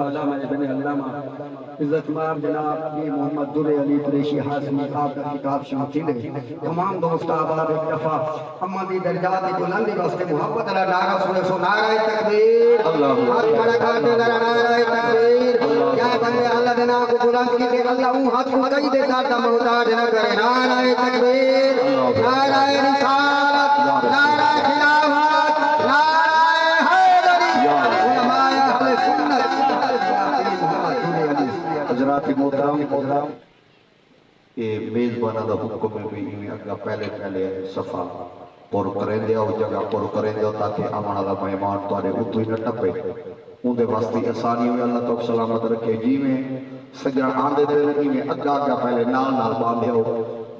علامہ ابن علامہ عزت مآب جناب علی محمد در علی قریشی حاضمی آپ کا کتاب شامل ہے تمام دوست آباد ایک دفعہ احمدی درجات بلندی واسطے محبت اللہ نعرہ سنے سو نعرہ تکبیر ہاتھ کھڑا کرتے ذرا نعرہ تکبیر کیا بندے اللہ دینا کو بلند کی دے اللہ اون ہاتھ کو کئی دے داتا محتاج نہ کرے نعرہ تکبیر نعرہ رسالت نعرہ خلافت نعرہ حیدری علماء اہل سنت حضرات محترم کہ میزبانہ دا حکم میں بھی اگا پہلے صفحہ پر کریں دیا ہو جگہ پر کریں دیا تاکہ آمانہ دا مہمان توارے اتو ہی نہ ٹپے ان دے واسطی آسانی ہوئی اللہ توک سلامت رکھے جی میں سجران آندے دے لگی میں اگا پہلے نال باندھے ہو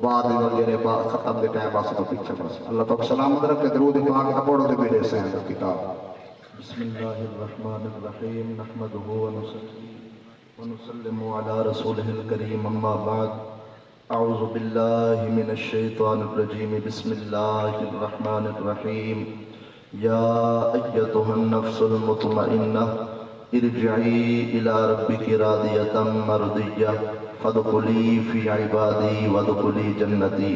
بعد وغیرہ ختم دے ٹائم باسے تو پیچھے بس اللہ توک سلامت رکھے درود پاک اپڑو دے میرے سہن کتاب بسم اللہ الرحمن الرحیم نحمدہ ونسلم علی رسولہ الکریم اما بعد اعوذ باللہ من الشیطان الرجیم بسم اللہ الرحمن الرحیم یا ایتها النفس المطمئنہ ارجعی الى ربک راضیتا مرضیہ فادخلی فی عبادی وادخلی جنتی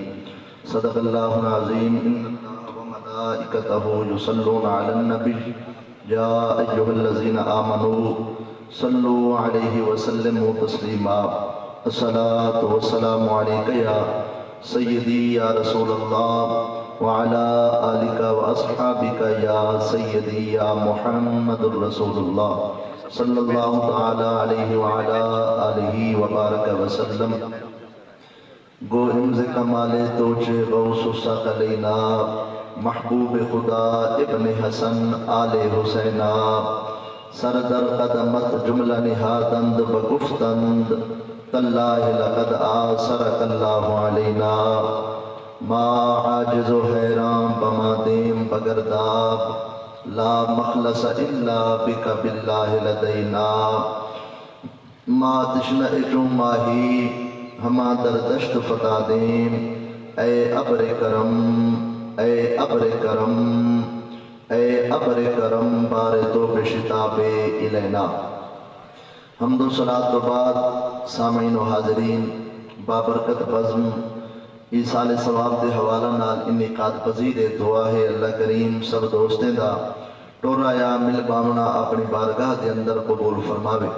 صدق اللہ العظیم ان اللہ وملائکتہ یصلون علی النبی یا ایہا الذین آمنوا صلو علیہ وسلم تسلیما الصلاة والسلام علیکہ یا سیدی یا رسول اللہ وعلا آلک واصحابک یا سیدی یا محمد الرسول اللہ صلی اللہ تعالی علیہ وعلا آلہ وبارک وسلم گو امز کمال توچے غوث سقلینا محبوب خدا ابن حسن آل حسینہ سردر قدمت جملہ نہادند بگفتند تاللہ لقد آثرک اللہ علینا ما عاجز و حیران بما دیم بگرداب لا مخلص الا بک باللہ لدینا ما تشنع جو ماہی ہما در دشت فتح دیم اے ابر کرم اے ابر کرم اے ابر کرم بار تو بشتاب الینا حمد و صلاة و بعد سامعین و حاضرین بابرکت بزم ایسال ثواب دے حوالہ نال انعقاد پذیر دعا ہے اللہ کریم سب دوستیں دا ٹورا یا مل بامنا اپنی بارگاہ دے اندر قبول فرماوے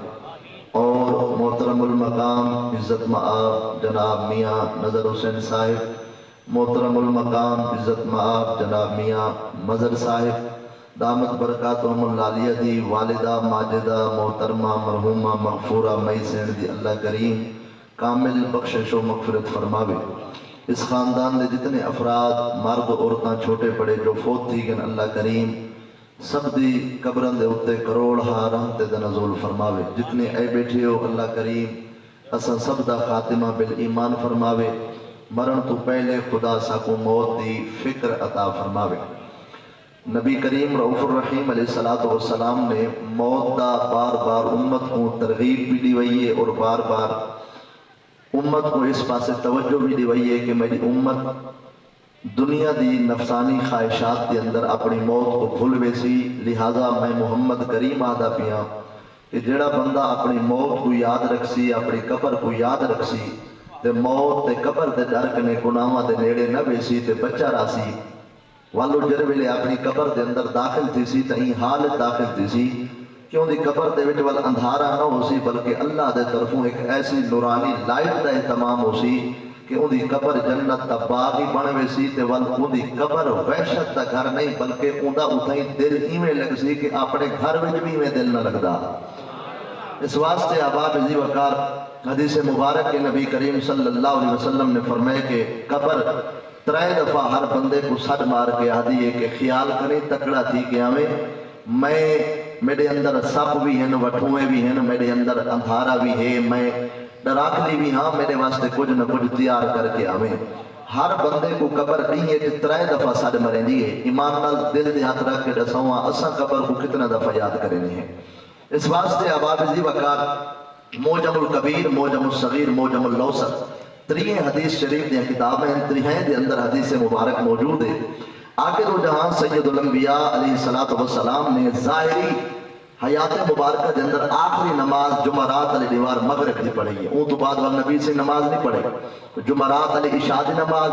اور محترم المقام عزت مآب جناب میاں نظر حسین صاحب محترم المقام عزت مآب جناب میاں مظہر صاحب دامت برکاتہم العالیہ دی والدہ ماجدہ محترمہ مرحومہ مغفورہ مئی سین دی اللہ کریم کامل بخشش و مغفرت فرماوے اس خاندان دے جتنے افراد مرد عورتاں چھوٹے بڑے جو فوت تھی گن اللہ کریم سب دی قبرن دے اتے کروڑ رحمت دے نزول فرماوے جتنے اے بیٹھے ہو اللہ کریم اساں سب دا خاتمہ بالایمان فرماوے مرن تو پہلے خدا ساکو موت دی فکر عطا فرماوے نبی کریم رؤوف الرحیم علیہ السلام نے موت دا بار بار امت کو ترغیب بھی دی ہوئی ہے اور بار بار امت کو اس پاسے توجہ بھی دی ہوئی ہے کہ میری امت دنیا دی نفسانی خواہشات کے اندر اپنی موت کو بھول ویسی لہذا میں محمد کریم آدھا پیاں کہ جڑا بندہ اپنی موت کو یاد رکھسی اپنی قبر کو یاد رکھسی تے موت تے قبر تے ڈر کنے گناہاں دے نیڑے نہ بیسی تے بچہ راسی والو جر ویلے اپنی قبر دے اندر داخل تھی سی تہیں حالت داخل تھی سی کیوں دی قبر دے وچ وال اندھارا نہ ہو سی بلکہ اللہ دے طرفوں ایک ایسی نورانی لائٹ دا اہتمام ہو سی کہ ان دی قبر جنت دا باغ ہی بن ویسی تے وال ان دی قبر وحشت دا گھر نہیں بلکہ ان دا اتھائی دل ہی میں لگ سی کہ اپنے گھر وچ بھی میں دل نہ لگدا اس واسطے احباب عزیز وقار حدیث مبارک کے نبی کریم صلی اللہ علیہ وسلم نے فرمائے کہ قبر 3 دفعہ ہر بندے کو سٹ مار کے آدھی ہے کہ خیال کریں تکڑا تھی کہ ہمیں میرے اندر سپ بھی ہیں وٹھوئے بھی ہیں میرے اندر اندھارا بھی ہے میں ڈراکلی بھی ہاں میرے واسطے کچھ نہ کچھ تیار کر کے ہمیں ہر بندے کو قبر نہیں ہے کہ 3 دفعہ سٹ مریں دی ہے ایمان نال دل دے ہاتھ رکھ کے دساؤں اساں قبر کو کتنا دفعہ یاد کریں ہیں اس واسطے احباب عزیز وقار موجم الکبیر موجم الصغیر موجم الاوسط 3 حدیث شریف دیا کتابیں ان 3 دے اندر حدیث مبارک موجود ہے آخر و جہاں سید الانبیاء علیہ السلام نے ظاہری حیات مبارکہ کے اندر آخری نماز جمعرات علی دیوار مغرب دی پڑھی ہے، اون تو بعد والنبی سے نماز نہیں پڑھے. جمعرات علی عشاء دی نماز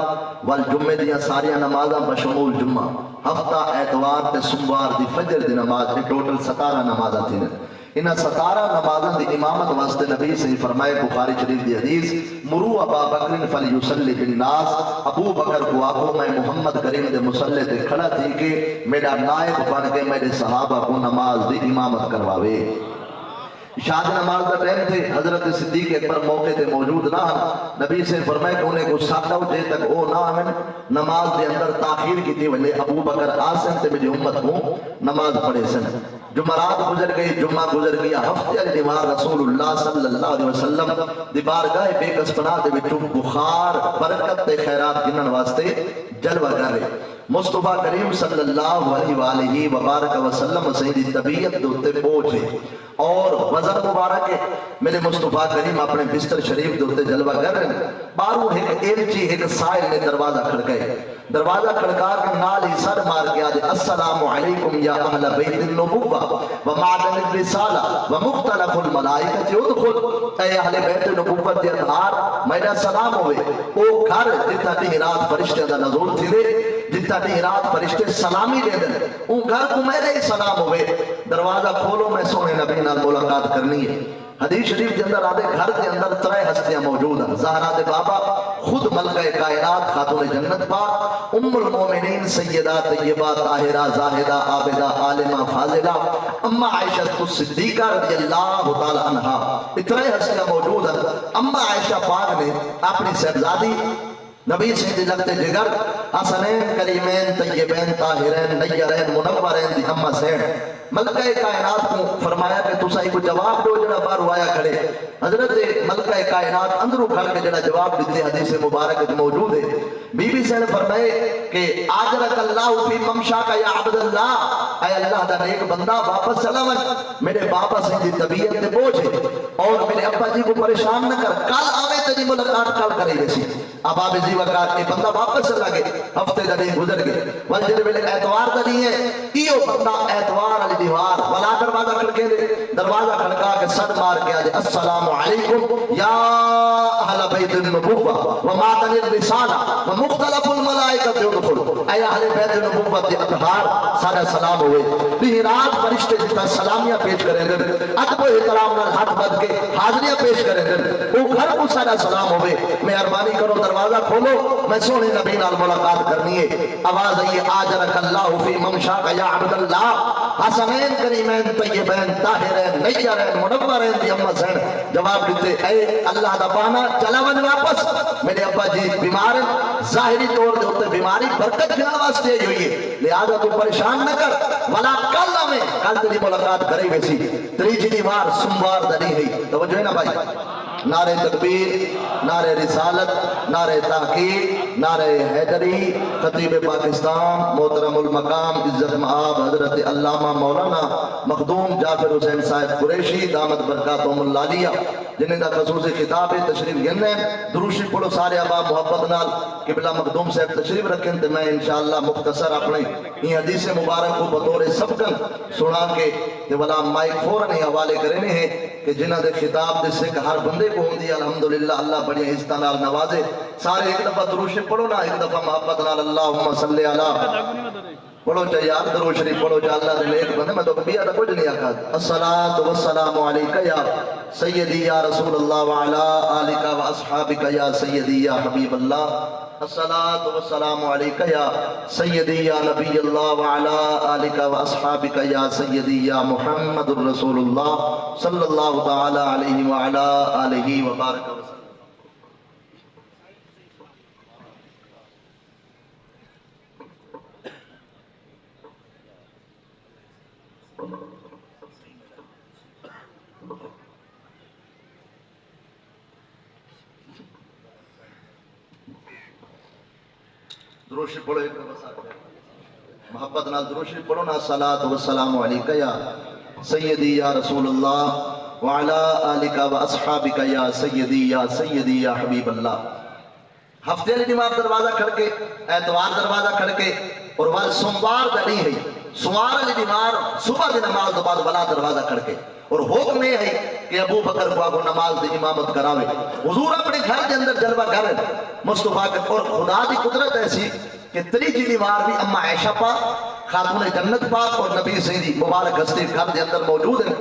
والجمعے دیاں ساریاں نمازاں بشمول جمعہ، ہفتہ اتوار تے سوموار دی فجر دی نماز، ٹوٹل 17 نمازاں تھیں. انہاں 17 نمازاں دی امامت واسطے نبی سے فرمائے بخاری شریف دی حدیث، مرو ابا بکر فلیصلی بالناس، ابو بکر کو آخو میں محمد کریم دے مصلی تے کھڑا تھی کہ میرا نائب بن کے میرے صحابہ کو نماز دی امامت کرواوے. شاد نماز دا ٹائم تھے، حضرت صدیق اکبر موقع تے موجود نہ ہن. نبی سے فرمائے کہ انہیں کو ساتھ جے تک او نہ ہمیں نماز دے اندر تاخیر کی تھی ولے ابو بکر آسن تے میری امت کو نماز پڑھے سن. جمعرات گزر گئی، جمعہ گزر گیا، ہفتے علی دیوار رسول اللہ صلی اللہ علیہ وسلم دی بارگاہ بے کس پناہ دے وچوں بخار برکت تے خیرات گنن واسطے جلوہ کر رہے. مصطفیٰ کریم صلی اللہ علیہ وآلہ وبارک وسلم سیدی طبیعت دوتے پہنچے اور وزر مبارک ہے. میرے مصطفیٰ کریم اپنے بستر شریف دوتے جلوہ کر رہے ہیں. باروں ایک ایلچی ایک سائل نے دروازہ کھڑکائے. دروازہ کھڑکا کے نال ہی سر مار کے آجے السلام علیکم یا اہل بیت النبوہ ومعدن الرسالہ ومختلف الملائکہ ادخل. اے اہل بیت النبوہ دے ادھار میرا سلام ہوئے. او گھر جتا دی رات فرشتے دا نزول تھی دے، جتا دی رات فرشتے سلامی دے دے، او گھر کو میرے سلام ہوئے. دروازہ کھولو میں سونے نبی نال ملاقات کرنی ہے. حدیث شریف کے اندر آدھے گھر کے اندر 3 ہستیاں موجود ہیں. زہرا دے بابا خود ملکہ کائنات خاتون جنت پاک، ام المومنین سیدہ طیبہ طاہرہ زاہدہ عابدہ عالمہ فاضلہ اما عائشہ صدیقہ رضی اللہ تعالی عنہا. 3 ہستیاں موجود ہیں. اما عائشہ پاک نے اپنی صاحبزادی نبی سے لگتے جگر حسنین کریمین طیبین طاہرین نیرین منورین دی اما سین ملکہ کائنات کو فرمایا کہ تسا ایک جواب دو جڑا بار آیا کھڑے. حضرت ملکہ کائنات اندروں کھڑ کے جڑا جواب دیتے حدیث مبارک موجود ہے. بی بی سے فرمائے کہ آجرک اللہ فی ممشا کا یا عبد اللہ، اے اللہ دا ایک بندہ واپس چلا من، میرے باپا سے دی طبیعت تے بوجھ ہے اور میرے ابا جی کو پریشان نہ کر، کل آوے تیری ملاقات کل کرے ویسی. اب آپ جی وقات کے بندہ واپس چلا گئے، ہفتے دا دن گزر گئے. والجر ویلے اعتوار دا نہیں ہے، ایو بندہ اعتوار علی دیوار ولا دروازہ کھڑکے دے، دروازہ کھڑکا کے صد مار کے آجے السلام علیکم یا اہل بیت النبوہ ومعدن الرسالہ ومختلف الملائکہ ادخل. اے اہل بیت النبوہ دے اطہار سارا سلام ہوئے. بھی رات فرشتے جتا سلامیاں پیش کریں دے، ادب و احترام نال ہاتھ بد کے حاضریاں پیش کریں دے، وہ گھر کو سارا سلام ہوئے. مہربانی کرو دروازہ کھولو، میں سونے نبی نال ملاقات کرنی ہے. آواز آئیے آجرک اللہ فی ممشا کا یا عبد اللہ، حسنین کریمین طیبین طاہرین نیرین منورین دی اما سین. جواب دیتے اے اللہ دا بانا چلا من واپس، میرے ابا جی بیمار ہیں، ظاہری طور دے ہوتے بیماری برکت جنا واسطے ہوئی ہے، لہذا تو پریشان نہ کر ولا کل میں کل تیری ملاقات کرے ویسی. تریجی دیوار سوموار دا نہیں ہے. توجہ ہے نا بھائی؟ نعرہ تکبیر، نعرہ رسالت، نعرہ تحقیق، نعرہ حیدری. خطیب پاکستان محترم المقام عزت مآب حضرت علامہ مولانا مخدوم جعفر حسین صاحب قریشی دامت برکاتہم العالیہ، جنہیں دا خصوصی خطاب تشریف گننے. دروشی پڑھو سارے ابا محبت نال. قبلہ مخدوم صاحب تشریف رکھیں تو میں انشاءاللہ مختصر اپنے یہ حدیث مبارک کو بطور سبقن سنا کے ولا مائک فوراً ہی حوالے کرنے ہیں کہ جنہ دے خطاب دے سے کہ ہر بندے کو ہوں دی الحمدللہ اللہ بڑی عزتہ نال نوازے. سارے ایک دفعہ دروشی پڑھو نا، ایک دفعہ محبت نال اللہم صلی علیہ پڑھو چاہیے آپ درود شریف پڑھو چاہیے اللہ دے ایک بندے. میں تو کبھی آدھا کچھ نہیں آکھا. الصلاة والسلام علیکہ یا سیدی یا رسول اللہ وعلا آلکہ و اصحابکہ یا سیدی یا حبیب اللہ. الصلاة والسلام علیکہ یا سیدی یا نبی اللہ وعلا آلکہ و اصحابکہ یا سیدی یا محمد الرسول اللہ صلی اللہ تعالی علیہ وعلا آلہ وبارک وسلم. دروشی پڑھو ایک دفعہ ساتھ محبت نال دروشی پڑھو نا. الصلاة والسلام علیکہ یا سیدی یا رسول اللہ وعلا آلکہ و اصحابکہ یا سیدی یا حبیب اللہ. ہفتے علی نماز دروازہ کھڑ کے، اتوار دروازہ کھڑ کے اور وال سوموار دا نہیں ہے. سوار علی بیمار صبح دی نماز دو بعد بلا دروازہ کھڑ کے اور حکم یہ ہے کہ ابو بکر کو آگو نماز دی امامت کراوے. حضور اپنے گھر کے اندر جلوہ گھر مصطفیٰ کے اور خدا دی قدرت ایسی کہ تریجی دیوار بھی اما عائشہ پاک خاتون جنت پاک اور نبی سیدی مبارک ہستی گھر کے اندر موجود ہیں.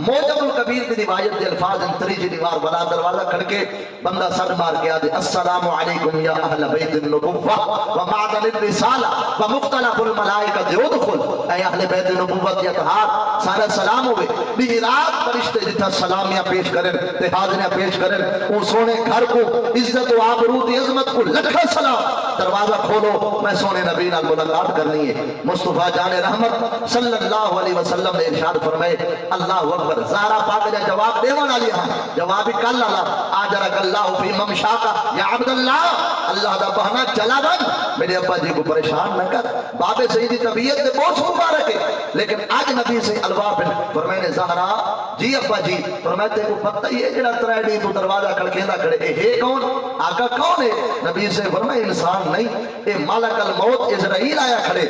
موجب الکبیر کی روایت کے الفاظ ہیں تریجی دیوار بلا دروازہ کھڑ کے بندہ سر مار کے آدھے السلام علیکم یا اہل بیت النبوہ و معدن الرسالہ و مختلف الملائکہ ادخل اے اہل بیت النبوت یا تہار سارا سلام ہوئے. بھی رات فرشتے جتنا سلامیاں پیش کریں تحاضنیاں پیش کریں وہ سونے گھر کو عزت و آبرو دی عظمت کو لکھا سلام. دروازہ کھولو میں سونے نبی نال ملاقات کرنی ہے. مصطفیٰ جان رحمت صلی اللہ علیہ وسلم نے ارشاد فرمائے اللہ اکبر. زہرا پاک جا جواب دے والا لیا جواب کل اللہ آجرک اللہ فی ممشا کا یا عبد اللہ اللہ دا بہنا چلا بن میرے ابا جی کو پریشان نہ کر. باب سیدی طبیعت دے بہت مبارک ہے لیکن آج نبی سے الوا پھر فرمائے نے زہرا جی ابا جی فرمائے تے کو پتہ ہی ہے جڑا ترائے تو دروازہ کھڑکیندہ کھڑے اے کون آقا کون ہے. نبی سے فرمائے انسان نہیں اے ملک الموت اسرائیل آیا کھڑے.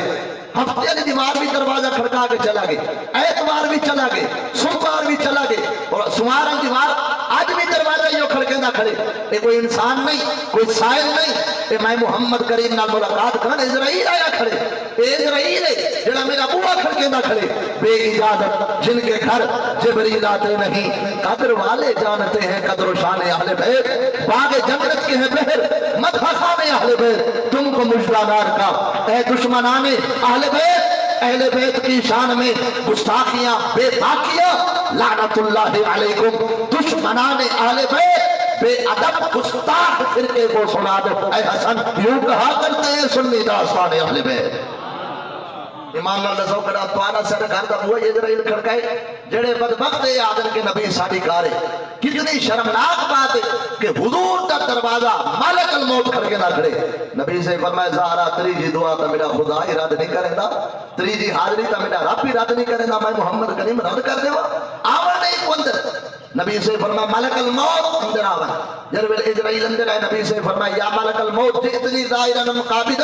ہفتے علی دیوار بھی دروازہ کھڑکا کے چلا گئے ایتوار بھی چلا گئے سوموار بھی چلا گئے اور سوار علی دیوار آج بھی دروازہ یہ کھڑکیندہ کھڑے. اے کوئی انسان نہیں کوئی سائل نہیں اے میں محمد کریم نال ملاقات کرن اسرائیل آیا کھڑے. اے اسرائیل ہے جڑا میرا بوا کھڑکیندہ کھڑے بے اجازت جن کے گھر جبریل آتے نہیں. قدر والے جانتے ہیں قدر و شان اہل بیت باغ جنت کے ہیں بہر مدح خان اہل بیت تم کو مجھلا نار کا اے دشمنان اہل بیت. اہل بیت کی شان میں گستاخیاں بے باکیاں لعنت اللہ علیکم. دشمنان اہل بیت بے ادب گستاخ فرقے کو سنا دو. اے حسن یوں کہا کرتے ہیں سنی داستان اہل بیت. امام اللہ سو کڑا پانا سر گھر دا بوئے اسرائیل کھڑکائے جڑے بدبخت آدم کے نبی ساڑھی کارے. کتنی شرمناک بات ہے کہ حضور کا دروازہ ملک الموت کھڑکے نہ کھڑے. نبی سے فرمائے زہرا تریجی دعا تا میرا خدا ہی رد نہیں کرے دا تریجی حاضری تا میرا رب ہی رد نہیں کرے دا میں محمد کریم رد کر دے وا آور نہیں کو اندر. نبی سے فرمائے ملک الموت اندر آور جرویل اسرائیل اندر آئے. نبی سے فرمائے یا ملک الموت جتنی ظاہرہ مقابد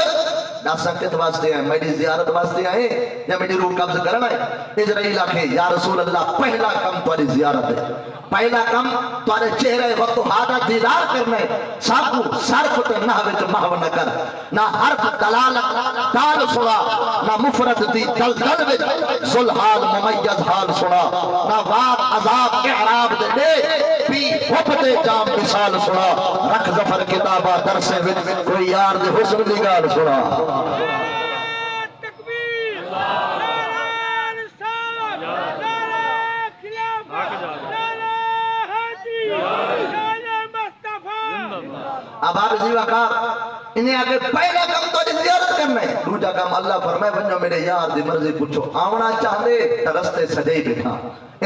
ناسا کت واسطے آئے میری زیارت واسطے آئے یا میری روح قبض کرنا ہے. اسرائیل آکھے یا رسول اللہ پہلا کم تمہاری زیارت ہے پہلا کم تمہارے چہرے وقت حادہ دیدار کرنا ہے. ساکو صرف تے نہ وچ محو نہ کر نہ حرف دلالت دال سنا نہ مفرد دی دلدل وچ ذوالحال ممیز حال سنا نہ واب عذاب اعراب دے دے پی حب دے جام مثال سنا رکھ ظفر کتابہ درسے وچ کوئی یار دے حسن دی گال سنا. اب آپ اسی وقت انہیں آگے پہلا کم تو زیارت کرنا ہے. دوجا کم اللہ فرمائے بنجو میرے یار دی مرضی پوچھو آونا چاہتے رستے سجے بیٹھا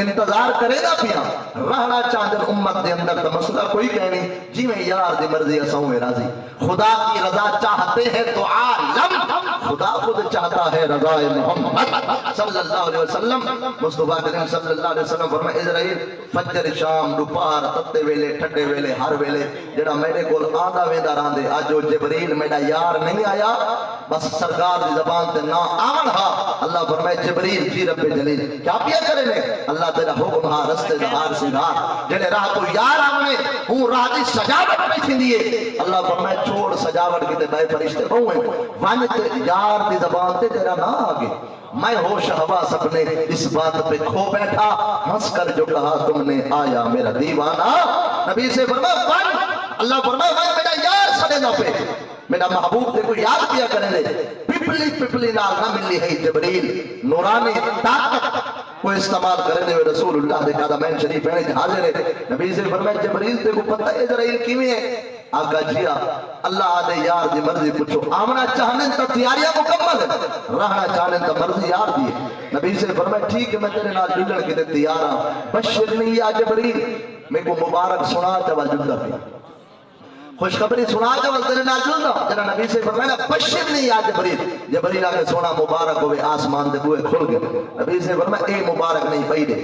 انتظار کرے گا پیا رہنا چاہتے امت دے اندر تو مسئلہ کوئی کہنی جی میں یار دی مرضی اساؤں میں راضی. خدا کی رضا چاہتے ہیں تو عالم خدا خود چاہتا ہے رضا محمد صلی اللہ علیہ وسلم. مصطفیٰ کریم صلی اللہ علیہ وسلم فرمائے اسرائیل فجر شام دوپہر تتے ویلے ٹھڈے ویلے ہر ویلے جڑا میرے کول آندا ویندا راندے اج جو جبریل میرا یار نہیں آیا بس سرکار دی زبان تے نہ آون ہا. اللہ فرمائے جبریل جی رب جلیل کیا پیا کرے نے اللہ تیرا حکم ہا رستے دہار سنگار جڑے راہ تو یار آونے ہوں راہ دی سجاوٹ پہ تھیندی ہے. اللہ فرمائے چھوڑ سجاوٹ کی تے بے فرشتے ہوئے ون تے یار دی زبان تے تیرا نہ آگے. میں ہوش حواس اپنے اس بات پہ کھو بیٹھا ہنس کر جو کہا تم نے آیا میرا دیوانہ. نبی سے فرمایا ون اللہ فرمایا ون میرا یار سڑے نہ پہ میرا محبوب دے کو یاد کیا کریں دے پپلی نال نہ ملی ہے جبریل نورانی طاقت کو استعمال کریں دے رسول اللہ دے قدم شریف ہے حاضر ہے. نبی سے فرمایا جبریل دے کو پتہ ہے اسرائیل کیویں ہے آقا جیا اللہ آدھے یار دی مرضی پوچھو آمنا چاہنے تا تیاریاں مکمل ہے رہنا چاہنے تا مرضی یار دی ہے. نبی سے فرمایا ٹھیک ہے میں تیرے نال جلن کے تیار ہوں بشرنی یا جبریل میں کو مبارک سنا چاول جلدہ پہ خوشخبری سنا چاول تیرے نال جلدہ جنہا نبی سے فرمایا بشرنی یا جبریل. جبریل آگے سونا مبارک ہوئے آسمان دے بوئے کھل گئے. نبی سے فرمایا اے مبارک نہیں پئی دے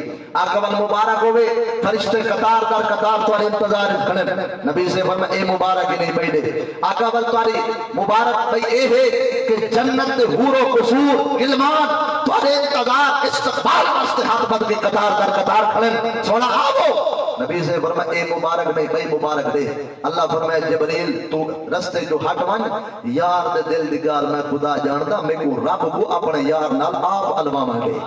آقا وال مبارک ہوئے فرشتے قطار در قطار تواری انتظار کھڑے. نبی سے فرمایا اے مبارک ہی نہیں پئی دے آقا وال تواری مبارک بھئی اے ہے کہ جنت حور و قصور علمان تھوڑے انتظار استقبال واسطے ہاتھ بد کے قطار در قطار کھڑے سونا آو نبی سے فرمایا اے مبارک دے بھائی مبارک دے اللہ فرمایا جبریل تو رستے جو ہٹ ون یار دے دل دی گال میں خدا جاندا میں کو رب کو اپنے یار نال آپ الواواں گے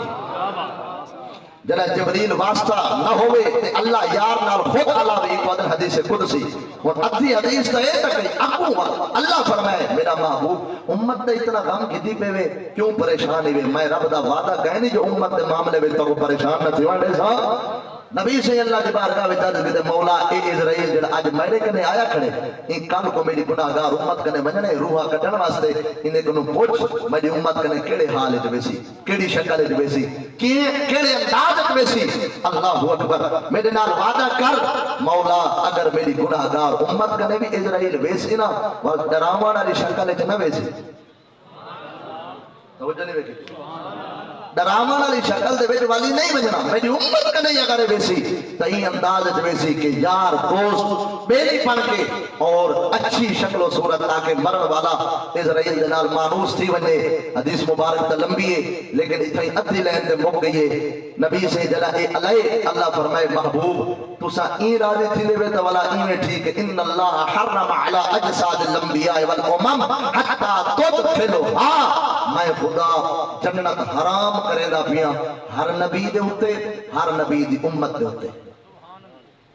جڑا جبریل واسطہ نہ ہوئے تے اللہ یار نال خود علاوہ ایک وعدہ حدیث قدسی اور ادھی حدیث تے اے تک اکو اللہ فرمائے میرا محبوب امت تے اتنا غم کیتی پے کیوں پریشان ہوئے میں رب دا وعدہ کہے نہیں جو امت دے معاملے وچ تو پریشان نہ تھی وڑے سا نبی سے اللہ دی بارگاہ وچ عرض کیتے مولا اے اسرائیل جڑا اج میرے کنے آیا کھڑے ان کل کو میری گناہگار امت کنے ونجنے روحاں کڈن واسطے انہیں کنوں پوچھ میری امت کنے کیڑے حال وچ ویسی کیڑی شکل وچ ویسی کیڑے انداز وچ ویسی اللہ اکبر میرے نال وعدہ کر مولا اگر میری گناہگار امت کنے بھی اسرائیل ویسی نا ڈراون والی شکل وچ نہ ویسی توجہ نہیں ویکھی ڈراون والی شکل دے وچ والی نہیں وجنا میری امت کنے اگر ویسی تئی انداز وچ ویسی کہ یار دوست بیلی بن کے اور اچھی شکل و صورت تاکہ مرن والا اسرائیل دے نال مانوس تھی ونے حدیث مبارک تے لمبی ہے لیکن اتھے ادھی لین تے مک گئی ہے نبی سے جلا اے علیہ اللہ فرمائے محبوب تسا این راضی تھی لے تے والا این ٹھیک ہے ان اللہ حرم علی اجساد الانبیاء والامم حتی تدخلوا میں خدا جنت حرام کرے دا پیا ہر نبی دے ہوتے ہر نبی دی امت دے ہوتے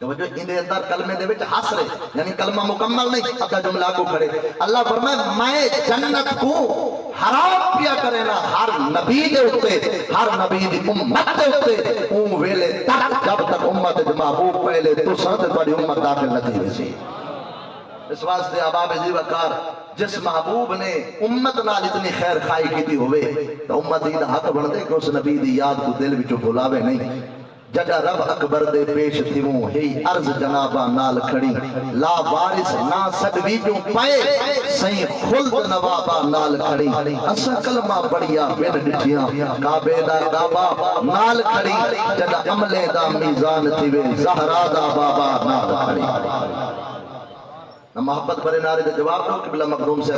توجہ اندے اندر کلمے دے وچ حسر یعنی کلمہ مکمل نہیں ادھا جملہ کو کھڑے اللہ فرمائے میں جنت کو حرام پیا کرے نا ہر نبی دے ہوتے ہر نبی دی امت دے ہوتے اون ویلے تک جب تک امت دے محبوب پہلے تو ساتھ بڑی امت داخل نہ تھی ویسی اس واسطے اباب ذی وقار جس محبوب نے امت نال اتنی خیر خائی کی ہوئے تو امت ہی دا حق بن دے کہ اس نبی دی یاد کو دل وچوں بھلاوے نہیں جگہ رب اکبر دے پیش تھیوں ہی عرض جنابہ نال کھڑی لا وارث نہ سدوی جو پائے سہیں خلد نوابہ نال کھڑی اسا کلمہ بڑیا بین ڈٹھیاں کعبے دا کعبہ نال کھڑی جگہ عملے دا میزان تھیوے زہرا دا بابا نال کھڑی محبت بڑے نعرے دے جواب دو قبلہ مقدوم سے